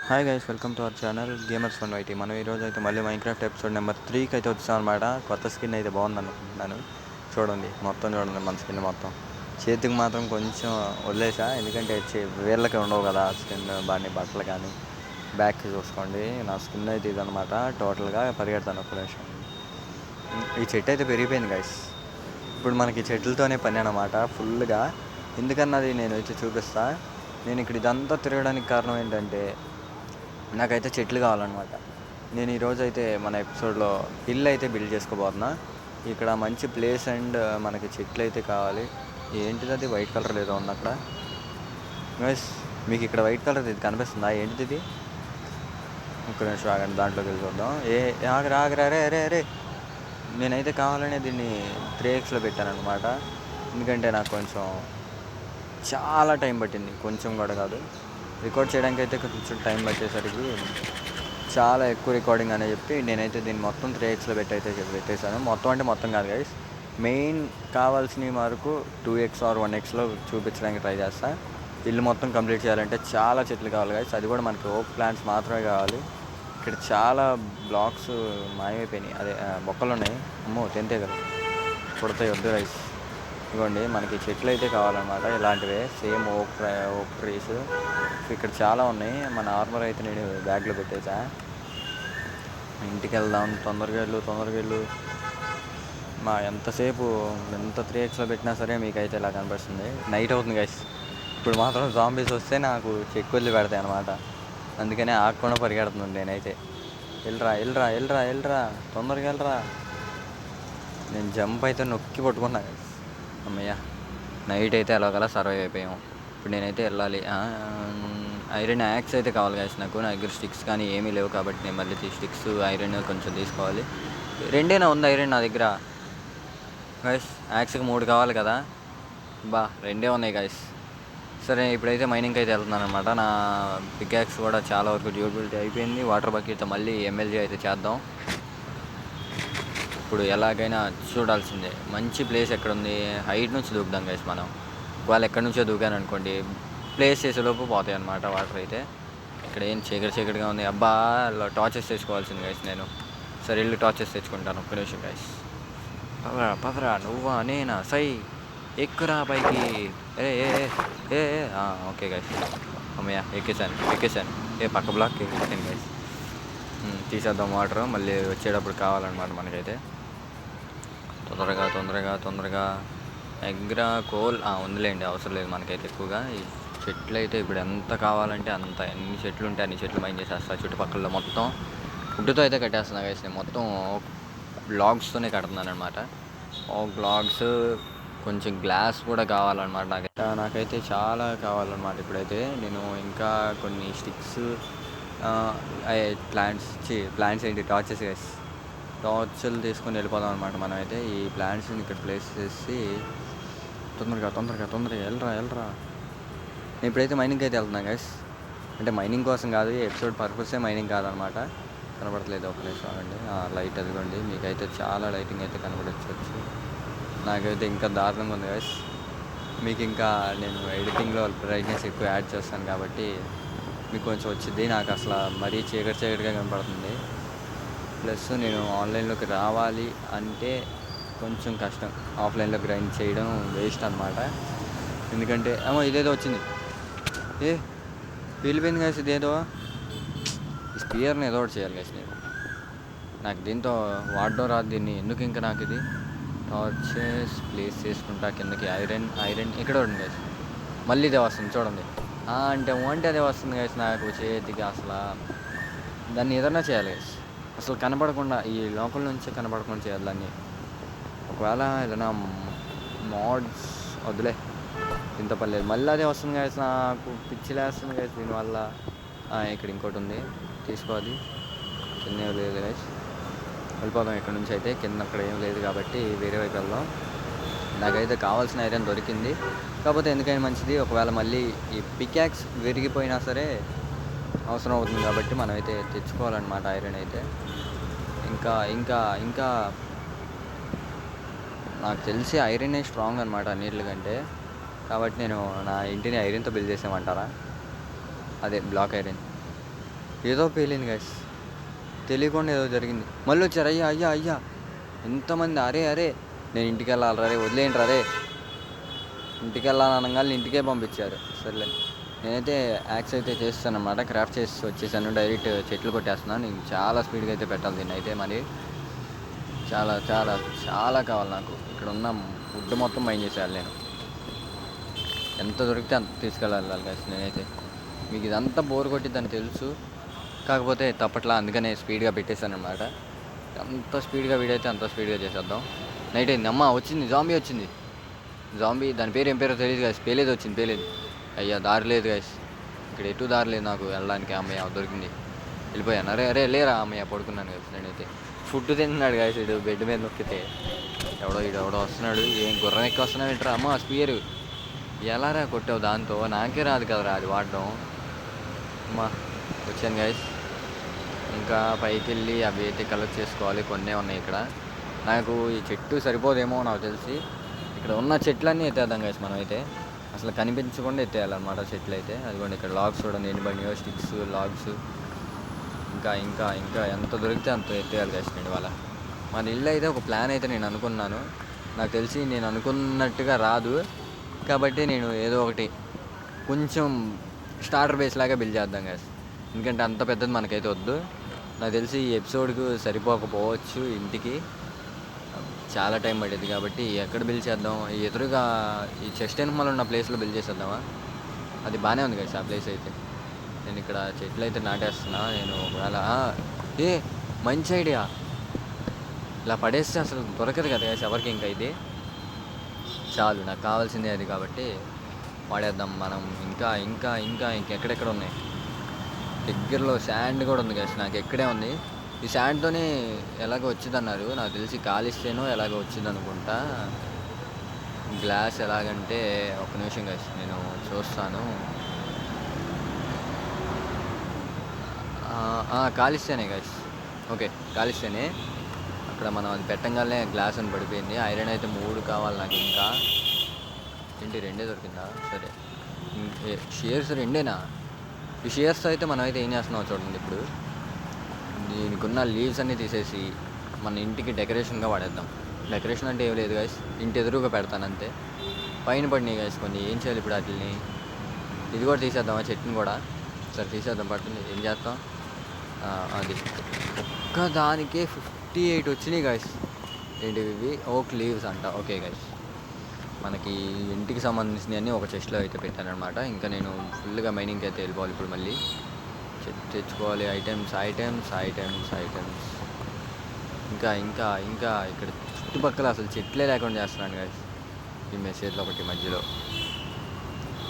Hi guys, welcome to our channel gamers fun YT. మనం ఈరోజు అయితే మళ్ళీ మైన్క్రాఫ్ట్ ఎపిసోడ్ నెంబర్ 3కి అయితే వచ్చాం అనమాట. కొత్త స్కిన్ అయితే బాగుంది అనుకుంటున్నాను. చూడండి, చూడండి మన స్కిన్ మొత్తం. చేతికి మాత్రం కొంచెం వదిలేసా, ఎందుకంటే వేళ్ళకి ఉండవు కదా స్కిన్ బాగా బట్టలు కానీ. బ్యాక్ చూసుకోండి, నా స్కిన్ అయితే ఇదనమాట. టోటల్గా పరిగెడతాను ఒక్క నిమిషం. ఈ చెట్టు అయితే పెరిగిపోయింది గైస్. ఇప్పుడు మనకి చెట్లతోనే పని అనమాట ఫుల్గా. ఎందుకన్నది నేను అయితే చూపిస్తా. నేను ఇక్కడ ఇదంతా తిరగడానికి కారణం ఏంటంటే, నాకైతే చెట్లు కావాలన్నమాట. నేను ఈరోజు అయితే మన ఎపిసోడ్లో ఇల్లు అయితే బిల్డ్ చేసుకోబోతున్నా. ఇక్కడ మంచి ప్లేస్ అండ్ మనకి చెట్లు అయితే కావాలి. ఏంటిది అది వైట్ కలర్ ఏదో ఉంది అక్కడ. మీకు ఇక్కడ వైట్ కలర్ ఇది కనిపిస్తుందా? ఏంటిది ఇది? ఒక్క నిమిషం ఆగండి, దాంట్లోకి వెళ్ళి చూద్దాం. ఆగరా రే రే రే. నేనైతే కావాలనే దీన్ని 3xలో పెట్టాను అనమాట. ఎందుకంటే నాకు కొంచెం చాలా టైం పట్టింది, కొంచెం కూడా కాదు. రికార్డ్ చేయడానికి అయితే కొంచెం టైం పట్టేసరికి చాలా ఎక్కువ రికార్డింగ్ అని చెప్పి నేనైతే దీన్ని మొత్తం 3xలో పెట్టేశాను. మొత్తం అంటే మొత్తం కాదు గైస్, మెయిన్ కావాల్సిన వరకు 2x ఆర్ 1xలో చూపించడానికి ట్రై చేస్తాను. ఇల్లు మొత్తం కంప్లీట్ చేయాలంటే చాలా చెట్లు కావాలి గైస్. అది కూడా మనకి ఓక్ ప్లాంట్స్ మాత్రమే కావాలి. ఇక్కడ చాలా బ్లాక్స్ మాయమైపోయినాయి, అదే మొక్కలు ఉన్నాయి. అమ్మో, తెంతే కదా పుడతాయి, వద్దు గైస్. ఇదిగోండి, మనకి చెట్లు అయితే కావాలన్నమాట. ఇలాంటివే సేమ్ ఓక్ ట్రీస్ ఇక్కడ చాలా ఉన్నాయి. మన ఆర్మర్ అయితే నేను బ్యాగ్లో పెట్టేసా. ఇంటికి వెళ్దాం, తొందరగా వెళ్ళు. ఎంతసేపు ఎంత 3xలో పెట్టినా సరే మీకైతే ఇలా కనిపిస్తుంది. నైట్ అవుతుంది గైస్. ఇప్పుడు మాత్రం జాంబీస్ వస్తే నాకు చెక్కు వదిలి పెడతాయి అనమాట. అందుకనే ఆగకుండా పరిగెడుతున్నాను నేనైతే. వెళ్ళరా తొందరగా వెళ్ళరా. నేను జంప్ అయితే నొక్కి పట్టుకున్నా గైస్. అమ్మయ్య, నైట్ అయితే ఎలాగలా సర్వైవ్ అయిపోయాము. ఇప్పుడు నేనైతే వెళ్ళాలి. ఐరన్ యాక్స్ అయితే కావాలి గైస్. నా దగ్గర స్టిక్స్ కానీ ఏమీ లేవు కాబట్టి నేను మళ్ళీ స్టిక్స్ ఐరన్ కొంచెం తీసుకోవాలి. రెండేనా ఉంది ఐరన్ నా దగ్గర గైస్. యాక్స్కి 3 కావాలి కదా, రెండే ఉన్నాయి గైస్. సరే, ఇప్పుడైతే మైనింగ్కి అయితే వెళ్తున్నాను అనమాట. నా పికాక్స్ కూడా చాలా వరకు డ్యూరబిలిటీ అయిపోయింది. వాటర్ బకెట్తో మళ్ళీ MLG అయితే చేద్దాం. ఇప్పుడు ఎలాగైనా చూడాల్సిందే మంచి ప్లేస్ ఎక్కడుంది. హైట్ నుంచి దూకుదాం గైస్ మనం. వాళ్ళు ఎక్కడి నుంచో దూకాను అనుకోండి, ప్లేస్ చేసేలోపు పోతాయి అన్నమాట వాటర్ అయితే. ఇక్కడ ఏం చీకటిగా ఉంది. టార్చెస్ తెచ్చుకోవాల్సింది గైస్ నేను. సరే, వెళ్ళి టార్చెస్ తెచ్చుకుంటాను. ఒక్క నిమిషం గైస్. పదరా నువ్వా నేనా? సై ఎక్కురా పైకి. ఓకే గైస్, అమ్మయ్య ఎక్కేసాను. పక్క బ్లాక్ ఎక్కేసాను గైస్. తీసేద్దాం వాటర్, మళ్ళీ వచ్చేటప్పుడు కావాలన్నమాట మనకైతే. తొందరగా ఎగ్రా కోల్ ఉందిలేండి, అవసరం లేదు మనకైతే ఎక్కువగా. ఈ చెట్లు అయితే ఇప్పుడు ఎంత కావాలంటే అంత, ఎన్ని చెట్లు ఉంటే అన్ని చెట్లు మైన్ చేసేస్తా. చుట్టుపక్కల మొత్తం వుడ్తో అయితే కట్టేస్తున్నా గైస్. నేను మొత్తం బ్లాగ్స్తోనే కడుతున్నాను అనమాట. బ్లాగ్స్, కొంచెం గ్లాస్ కూడా కావాలన్నమాట. నాకైతే చాలా కావాలన్నమాట. ఇప్పుడైతే నేను ఇంకా కొన్ని స్టిక్స్, ప్లాంట్స్ ఏంటి, టార్చెస్ గైస్. టార్చ్లు తీసుకొని వెళ్ళిపోదాం అనమాట. మనమైతే ఈ ప్లాంట్స్ని ఇక్కడ ప్లేస్ చేసి తొందరగా వెళ్ళరా. నేను ఇప్పుడైతే మైనింగ్కి అయితే వెళ్తున్నాను గైస్. అంటే మైనింగ్ కోసం కాదు, ఈ ఎపిసోడ్ పర్పసే మైనింగ్ కాదనమాట. కనబడట్లేదు, ఒక నిమిషం ఆగండి. లైట్ అదిగోండి, మీకైతే చాలా లైటింగ్ అయితే కనబడచ్చు. నాకైతే ఇంకా దారుణంగా ఉంది గైస్. మీకు ఇంకా నేను ఎడిటింగ్లో బ్రైట్నెస్ ఎక్కువ యాడ్ చేస్తాను కాబట్టి మీకు కొంచెం వచ్చింది. నాకు అసలు మరీ చీకటిగా కనపడుతుంది. ప్లస్ నేను ఆన్లైన్లోకి రావాలి అంటే కొంచెం కష్టం. ఆఫ్లైన్లో గ్రైండ్ చేయడం వేస్ట్ అనమాట. ఎందుకంటే ఇదేదో వచ్చింది, వెళ్ళిపోయింది గైస్. ఇదేదో ఈ స్పియర్ని ఏదో ఒకటి చేయాలి గైస్. నాకు దీంతో వాడడం రాదు. దీన్ని ఎందుకు ఇంకా నాకు ఇది టార్చెస్ ప్లేస్ చేసుకుంటా కిందకి. ఐరన్ ఇక్కడ ఉంది గైస్. మళ్ళీ ఇదే వస్తుంది చూడండి. అంటే అదే వస్తుంది గైస్ నాకు చేతికి. అసలు దాన్ని ఏదన్నా చేయాలి గైస్. అసలు కనపడకుండా, ఈ లోపల నుంచి కనపడకుండా చేయాలి దాన్ని. ఒకవేళ ఏదైనా మోడ్స్ వద్దులే, ఇంత పర్లేదు. మళ్ళీ అదే వస్తుంది గైస్, నాకు పిచ్చి లేస్తుంది గైస్ దీనివల్ల. ఇక్కడ ఇంకోటి ఉంది, తీసుకోవాలి. కింద ఏం లేదు గైస్, వెళ్ళిపోదాం ఇక్కడ నుంచి అయితే. కింద అక్కడ ఏం లేదు కాబట్టి వేరే వైపు వెళ్దాం. నాకైతే కావాల్సిన ఐరన్ దొరికింది. కాకపోతే ఎందుకైనా మంచిది, ఒకవేళ మళ్ళీ ఈ పికాక్స్ విరిగిపోయినా సరే అవసరం అవుతుంది కాబట్టి మనమైతే తెచ్చుకోవాలన్నమాట ఐరన్ అయితే. ఇంకా నాకు తెలిసి ఐరనే స్ట్రాంగ్ అనమాట అన్నిటికంటే. కాబట్టి నేను నా ఇంటిని ఐరన్తో బిల్డ్ చేసామంటారా, అదే బ్లాక్ ఐరన్. ఏదో పేలింది గైస్, తెలియకుండా ఏదో జరిగింది. మళ్ళీ వచ్చారు, అయ్యా అయ్యా అయ్యా ఎంతమంది, అరే అరే నేను ఇంటికి వెళ్ళాలి రే, వదిలేయండి రే, ఇంటికి వెళ్ళాలి అనగానే ఇంటికే పంపించారు. సర్లే, నేనైతే యాక్స్ అయితే చేస్తాను అనమాట, క్రాఫ్ట్ చేసి వచ్చేసాను. డైరెక్ట్ చెట్లు కొట్టేస్తున్నాను. నేను చాలా స్పీడ్గా అయితే పెట్టాలి దీన్ని అయితే. మరి చాలా చాలా చాలా కావాలి నాకు. ఇక్కడ ఉన్న వుడ్ మొత్తం మైండ్ చేసేయాలి నేను. ఎంత దొరికితే అంత తీసుకెళ్ళాలి గైస్ నేనైతే. మీకు ఇదంతా బోర్ కొట్టిద్దని తెలుసు, కాకపోతే తప్పట్లా, అందుకనే స్పీడ్గా పెట్టేశాను అనమాట. ఎంత స్పీడ్గా వీడైతే అంత స్పీడ్గా చేసేద్దాం. నైట్ అయింది, అమ్మ వచ్చింది, జాంబీ వచ్చింది. జాంబీ దాని పేరు ఏం పేరో తెలియదు గైస్. పేలేదు వచ్చింది, పేలేదు. అయ్యా దారి లేదు గైస్, ఇక్కడ ఎటు దారి లేదు నాకు వెళ్ళడానికి. అమ్మయ్య దొరికింది, వెళ్ళిపోయాను. అరే అరే లేరా అమ్మయ్య, పడుకున్నాను గైస్ నేనైతే. ఫుడ్ తిన్నాడు గైస్ ఇడు, బెడ్ మీద నొక్కితే. ఎవడో వస్తున్నాడు. ఏం గుర్రం ఎక్కి వస్తున్నావు ఏంట్రా, అమ్మ స్పియర్ ఎలారా కొట్టావు దాంతో, నాకే రాదు కదరా అది వాడడం. అమ్మా వచ్చాను గైస్. ఇంకా పైకి వెళ్ళి అవి అయితే కలెక్ట్ చేసుకోవాలి, కొన్నే ఉన్నాయి ఇక్కడ. నాకు ఈ చెట్టు సరిపోదేమో నాకు తెలిసి, ఇక్కడ ఉన్న చెట్లన్నీ ఎత్తేద్దాం గైస్ మనం అయితే. అసలు కనిపించకుండా ఎత్తేయాలన్నమాట చెట్లు అయితే. అదిగోండి ఇక్కడ లాగ్స్ చూడండి ఎన్ని బండియో, స్టిక్స్, లాగ్స్, ఇంకా ఇంకా ఇంకా ఎంత దొరికితే అంత ఎత్తేయాలి గైస్ నేను ఇవాళ. మన ఇల్లు అయితే ఒక ప్లాన్ అయితే నేను అనుకున్నాను. నాకు తెలిసి నేను అనుకున్నట్టుగా రాదు, కాబట్టి నేను ఏదో ఒకటి కొంచెం స్టార్టర్ బేస్ లాగా బిల్డ్ చేద్దాం గైస్. ఎందుకంటే అంత పెద్దది మనకైతే వద్దు. నాకు తెలిసి ఈ ఎపిసోడ్కు సరిపోకపోవచ్చు, ఇంటికి చాలా టైం పడేది. కాబట్టి ఎక్కడ బిల్డ్ చేద్దాం, ఎదురుగా ఈ చెస్ట్ ఎనిమల్ ఉన్న ప్లేస్లో బిల్డ్ చేసేద్దామా? అది బాగానే ఉంది గైస్ ఆ ప్లేస్ అయితే. నేను ఇక్కడ చెట్లు అయితే నాటేస్తున్నా. నేను ఒకవేళ మంచి ఐడియా, ఇలా పడేస్తే అసలు దొరకదు కదా గైస్ ఎవరికి. ఇంకా ఇది చాలు, నాకు కావాల్సిందే అది, కాబట్టి వాడేద్దాం మనం. ఇంకా ఇంకా ఇంకా ఇంకెక్కడెక్కడ ఉన్నాయి, దగ్గరలో శాండ్ కూడా ఉంది గైస్, నాకు ఎక్కడే ఉంది. ఈ శాండ్తోనే ఎలాగో వచ్చింది అన్నారు, నాకు తెలిసి కాలిస్తేనో ఎలాగో వచ్చింది అనుకుంటా. గ్లాస్ ఎలాగంటే, ఒక నిమిషం గైస్ నేను చూస్తాను. కాలిస్తేనే గైస్, ఓకే కాలిస్తేనే. అక్కడ మనం అది పెట్టంగానే గ్లాస్ అని పడిపోయింది. ఐరన్ అయితే 3 కావాలి నాకు. ఇంకా ఏంటి 2 దొరికిందా? సరే, షేర్స్ 2 ఈ షేర్స్ అయితే మనం అయితే ఏం చేస్తున్నాం చూడండి. ఇప్పుడు దీనికున్న లీవ్స్ అన్నీ తీసేసి మన ఇంటికి డెకరేషన్గా వాడేద్దాం. డెకరేషన్ అంటే ఏం లేదు గైస్, ఇంటి ఎదురుగా పెడతాను అంతే. పైన పడినాయి గైస్ కొన్ని, ఏం చేయాలి ఇప్పుడు వాటిని? ఇది కూడా తీసేద్దామా, చెట్టుని కూడా? సరే తీసేద్దాం, పడుతుంది. ఏం చేస్తాం? అది ఒక్కదానికే 58 వచ్చినాయి గైస్. ఏంటివి ఇవి? ఓక్ లీవ్స్ అంట. ఓకే గైస్, మనకి ఇంటికి సంబంధించినవన్నీ ఒక చెస్ట్లో అయితే పెట్టాను అనమాట. ఇంకా నేను ఫుల్గా మైనింగ్కి అయితే వెళ్ళిపోవాలి ఇప్పుడు. మళ్ళీ తెచ్చుకోవాలి ఐటమ్స్ ఐటమ్స్ ఐటమ్స్ ఐటమ్స్. ఇంకా ఇంకా ఇంకా ఇక్కడ చుట్టుపక్కల అసలు చెట్లే లేకుండా చేస్తున్నాను గైస్ ఈ మెసేజ్లో ఒకటి మధ్యలో.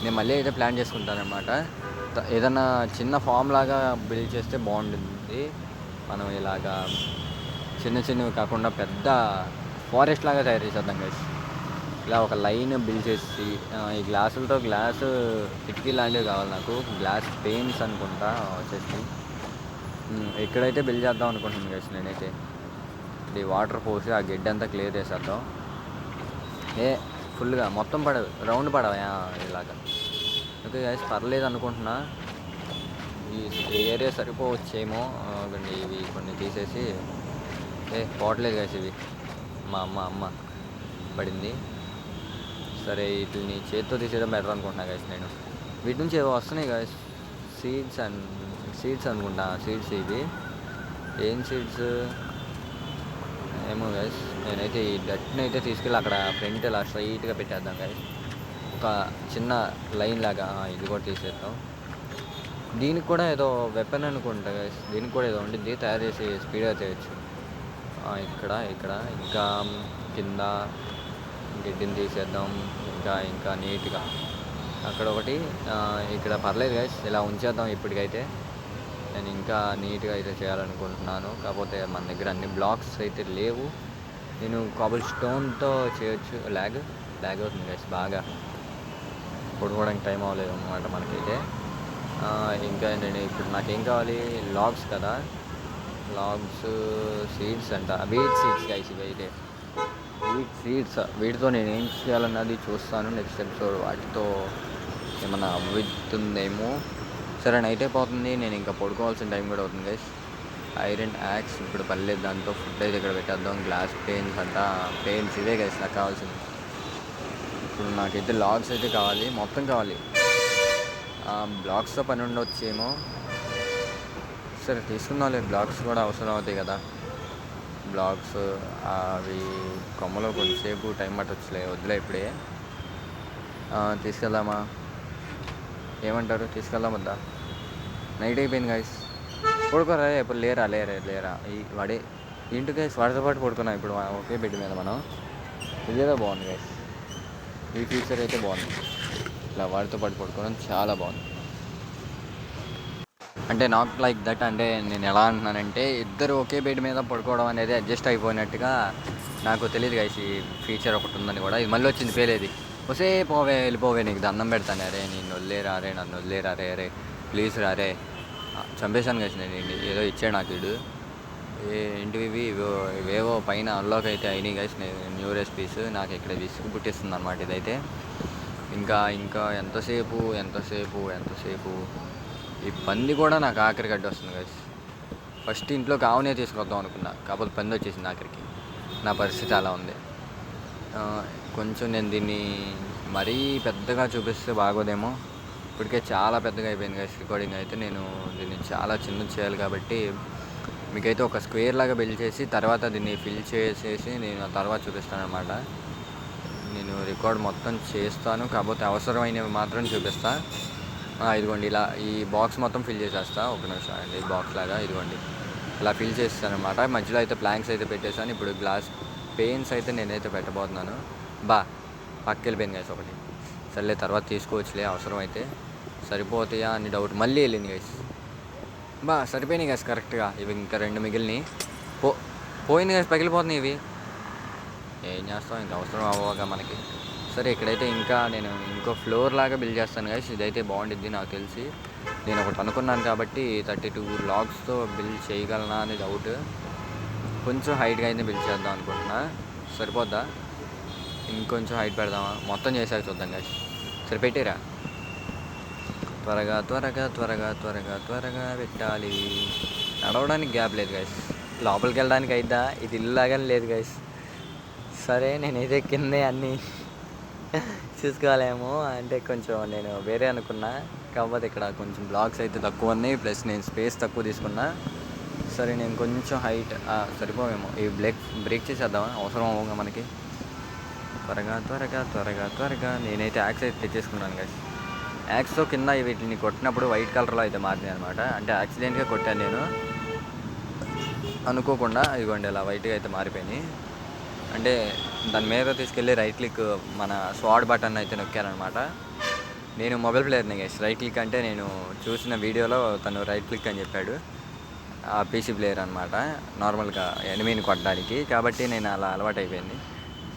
నేను మళ్ళీ అయితే ప్లాన్ చేసుకుంటాను అనమాట. ఏదన్నా చిన్న ఫామ్ లాగా బిల్డ్ చేస్తే బాగుంటుంది. మనం ఇలాగా చిన్న చిన్నవి కాకుండా పెద్ద ఫారెస్ట్ లాగా తయారు చేసేద్దాం గైస్. ఇలా ఒక లైన్ బిల్డ్ చేసి, ఈ గ్లాసులతో గ్లాసు కిటికీ లాంటివి కావాలి నాకు. గ్లాస్ పెయిన్స్ అనుకుంటా వచ్చేసి. ఎక్కడైతే బిల్డ్ చేద్దాం అనుకుంటున్నాను గైస్ నేనైతే. ఇది వాటర్ పోసి ఆ గడ్డి అంతా క్లియర్ చేసేద్దాం. ఫుల్గా మొత్తం పడవు, రౌండ్ పడవా ఇలాగా. ఓకే గైస్, పర్లేదు అనుకుంటున్నా. ఈ ఏరియా సరిపోవచ్చేమో. ఇవి కొన్ని తీసేసి, పోవట్లేదు గైస్ ఇవి. మా అమ్మ పడింది. సరే, వీటిని చేతితో తీసేయడం బెటర్ అనుకుంటున్నా గైస్ నేను. వీటి నుంచి ఏవో వస్తున్నాయి గైస్, సీడ్స్ అనుకుంటా. సీడ్స్ ఇవి ఏం సీడ్స్ ఏమో గైస్. నేనైతే ఈ డట్ని అయితే తీసుకెళ్ళి అక్కడ ఫ్రంట్ ఇలా స్ట్రైట్గా పెట్టేద్దాం గైస్, ఒక చిన్న లైన్ లాగా. ఇది కూడా తీసేద్దాం. దీనికి కూడా ఏదో వెపన్ అనుకుంటా గైస్, దీనికి కూడా ఏదో ఉంటుంది, తయారు చేసి స్పీడ్గా చేయొచ్చు. ఇక్కడ ఇంకా కింద గడ్డిని తీసేద్దాం. ఇంకా ఇంకా నీట్గా అక్కడ ఒకటి, ఇక్కడ పర్లేదు గైస్, ఇలా ఉంచేద్దాం ఇప్పటికైతే. నేను ఇంకా నీట్గా అయితే చేయాలనుకుంటున్నాను. కాకపోతే మన దగ్గర అన్ని బ్లాక్స్ అయితే లేవు. నేను కాబుల్ స్టోన్తో చేయొచ్చు. ల్యాగ్ అవుతుంది గైస్ బాగా, పడుకోవడానికి టైం అవ్వలేదు అనమాట మనకైతే. ఇంకా నేను ఇప్పుడు నాకేం కావాలి? లాగ్స్ కదా, లాగ్స్, సీడ్స్ అంట, వీట్ సీడ్స్ గైస్ ఇవి అయితే. వీట్ సీడ్స్, వీటితో నేను ఏం చేయాలన్నది చూస్తాను నెక్స్ట్ ఎపిసోడ్. వాటితో ఏమన్నా అవ్వుతుందేమో. సరే నైట్ అయిపోతుంది, నేను ఇంకా పడుకోవాల్సిన టైం కూడా అవుతుంది గైస్. ఐరన్ యాక్స్ ఇప్పుడు పర్లేదు, దాంతో ఫుడ్ అయితే ఇక్కడ పెట్టేద్దాం. గ్లాస్ పెయిన్స్ పెయిన్స్ ఇవే గైస్ నాకు కావాల్సింది. ఇప్పుడు నాకైతే లాగ్స్ అయితే కావాలి, మొత్తం కావాలి. బ్లాక్స్తో పని ఉండొచ్చేమో. సరే తీసుకుందాం లేదు, బ్లాక్స్ కూడా అవసరం అవుతాయి కదా. బ్లాక్స్ అవి కొమ్మలో కొంచెంసేపు టైం పట్టొచ్చులే, వద్దులే ఇప్పుడే. తీసుకెళ్దామా, ఏమంటారు? తీసుకెళ్దాం వద్దా? నైట్ అయిపోయింది గైస్, పడుకోరా ఇప్పుడు. లేరా ఈ వాడే ఇంటి గైస్, వాడితో పాటు పడుకున్నాం ఇప్పుడు ఒకే బెడ్ మీద మనం. ఇదేదో బాగుంది గైస్, ఈ ఫీచర్ అయితే బాగుంది. ఇలా వాడితో పాటు పడుకోవడం చాలా బాగుంది. అంటే నాట్ లైక్ దట్, అంటే నేను ఎలా అంటున్నానంటే ఇద్దరు ఒకే బెడ్ మీద పడుకోవడం అనేది అడ్జస్ట్ అయిపోయినట్టుగా నాకు తెలియదు గైస్. ఈ ఫీచర్ ఒకటి ఉందని కూడా. ఇది మళ్ళీ వచ్చింది పేలేది. వసే పోవే, వెళ్ళిపోవే, నీకు దండం పెడతాను. అరే నేను వదిలేరా, అరే నన్ను వదిలేరా, అరే ప్లీజ్ రారే. చంపేశాను గైస్ నేను. ఏదో ఇచ్చాడు నాకు వీడు. ఏంటివి ఇవేవో పైన అన్లాక్ అయితే అయినాయి గైస్, న్యూ రెసిపీస్. నాకు ఇక్కడ విసుగు పుట్టిస్తుంది అనమాట ఇదైతే. ఇంకా ఎంతసేపు ఈ పంది కూడా నాకు ఆఖరికి అడ్డు వస్తుంది గైస్. ఫస్ట్ ఇంట్లోకి ఆవునే తీసుకొద్దాం అనుకున్నా, కాకపోతే పంది వచ్చేసింది ఆఖరికి. నా పరిస్థితి అలా ఉంది. కొంచెం నేను దీన్ని మరీ పెద్దగా చూపిస్తే బాగోదేమో. ఇప్పటికే చాలా పెద్దగా అయిపోయింది గైస్ రికార్డింగ్ అయితే. నేను దీన్ని చాలా చిన్నది చేయాలి కాబట్టి మీకైతే ఒక స్క్వేర్ లాగా బిల్డ్ చేసి తర్వాత దీన్ని ఫిల్ చేసేసి నేను ఆ తర్వాత చూపిస్తాను అనమాట. నేను రికార్డ్ మొత్తం చేస్తాను, కాకపోతే అవసరమైనవి మాత్రం చూపిస్తాను. ఇదిగోండి ఇలా ఈ బాక్స్ మొత్తం ఫిల్ చేసేస్తా. ఒక నిమిషం అండి, బాక్స్ లాగా ఇదిగోండి ఇలా ఫిల్ చేస్తాను అనమాట. మధ్యలో అయితే ప్లాంక్స్ అయితే పెట్టేశాను. ఇప్పుడు గ్లాస్ పెయిన్స్ అయితే నేనైతే పెట్టబోతున్నాను. పక్కకి వెళ్ళిపోయింది గైస్ ఒకటి. సర్లే తర్వాత తీసుకోవచ్చులే అవసరం అయితే. సరిపోతాయా అని డౌట్, మళ్ళీ వెళ్ళింది గైస్. సరిపోయినాయి గైస్ కరెక్ట్గా. ఇవి ఇంకా 2 మిగిలినాయి. పోయింది గైస్, పగిలిపోతున్నాయి ఇవి. ఏం చేస్తాం, ఇంకా అవసరం అవ్వగా మనకి. సరే ఇక్కడైతే ఇంకా నేను ఇంకో ఫ్లోర్ లాగా బిల్డ్ చేస్తాను గైస్. ఇదైతే బాగుండిద్ది నాకు తెలిసి. నేను ఒకటి అనుకున్నాను కాబట్టి 32 లాగ్స్తో బిల్డ్ చేయగలనా అని డౌట్. కొంచెం హైట్గా అయితే బిల్డ్ చేద్దాం అనుకుంటున్నా. సరిపోద్దా? ఇంకొంచెం హైట్ పెడదామా? మొత్తం చేసాక చూద్దాం గైస్. సరిపెట్టేరా, త్వరగా పెట్టాలి. నడవడానికి గ్యాప్ లేదు గైస్. లోపలికి వెళ్ళడానికి అయిద్దా? ఇది ఇల్లు లాగానే లేదు గైస్. సరే నేనైతే కిందే అన్నీ చూసుకోవాలేమో, అంటే కొంచెం నేను వేరే అనుకున్నా, కాకపోతే ఇక్కడ కొంచెం బ్లాక్స్ అయితే తక్కువ ఉన్నాయి, ప్లస్ నేను స్పేస్ తక్కువ తీసుకున్నా. సరే నేను కొంచెం హైట్ సరిపోవేమో. ఈ బ్రేక్ చేసేద్దామా? అవసరం అవ్వగా మనకి. త్వరగా నేనైతే యాక్స్ అయితే తెచ్చేసుకున్నాను గైస్. యాక్స్తో కింద వీటిని కొట్టినప్పుడు వైట్ కలర్లో అయితే మారినాయి అనమాట. అంటే యాక్సిడెంట్గా కొట్టాను నేను అనుకోకుండా. ఇదిగోండి ఇలా వైట్గా అయితే మారిపోయినాయి. అంటే దాని మీద తీసుకెళ్ళి రైట్ క్లిక్ మన స్వాడ్ బటన్ అయితే నొక్కారనమాట. నేను మొబైల్ ప్లేయర్ని గైస్. రైట్ క్లిక్ అంటే నేను చూసిన వీడియోలో తను రైట్ క్లిక్ అని చెప్పాడు. పీసీ ప్లేయర్ అనమాట, నార్మల్గా ఎనిమిని కొట్టడానికి. కాబట్టి నేను అలా అలవాటు అయిపోయింది.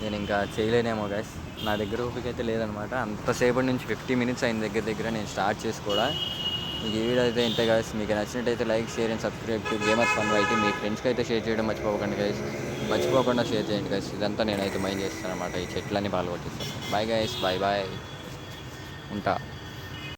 నేను ఇంకా చేయలేనేమో గైస్, నా దగ్గర ఓపిక అయితే లేదనమాట. అంతసేపటి నుంచి 50 మినిట్స్ అయిన దగ్గర నేను స్టార్ట్ చేసి కూడా. మీకు ఈ వీడియో అయితే ఇంతే గైస్. మీకు నచ్చినట్టయితే like, share and subscribe to Gamers fun YT. మీ ఫ్రెండ్స్కి అయితే షేర్ చేయడం మర్చిపోకండి గైస్. మర్చిపోకుండా షేర్ చేయండి గైస్. ఇదంతా నేనైతే మైండ్ చేస్తాను అనమాట. ఈ చెట్లన్నీ పాల్గొట్టిస్తాను. బాయ్ గైస్, బాయ్ ఉంటా.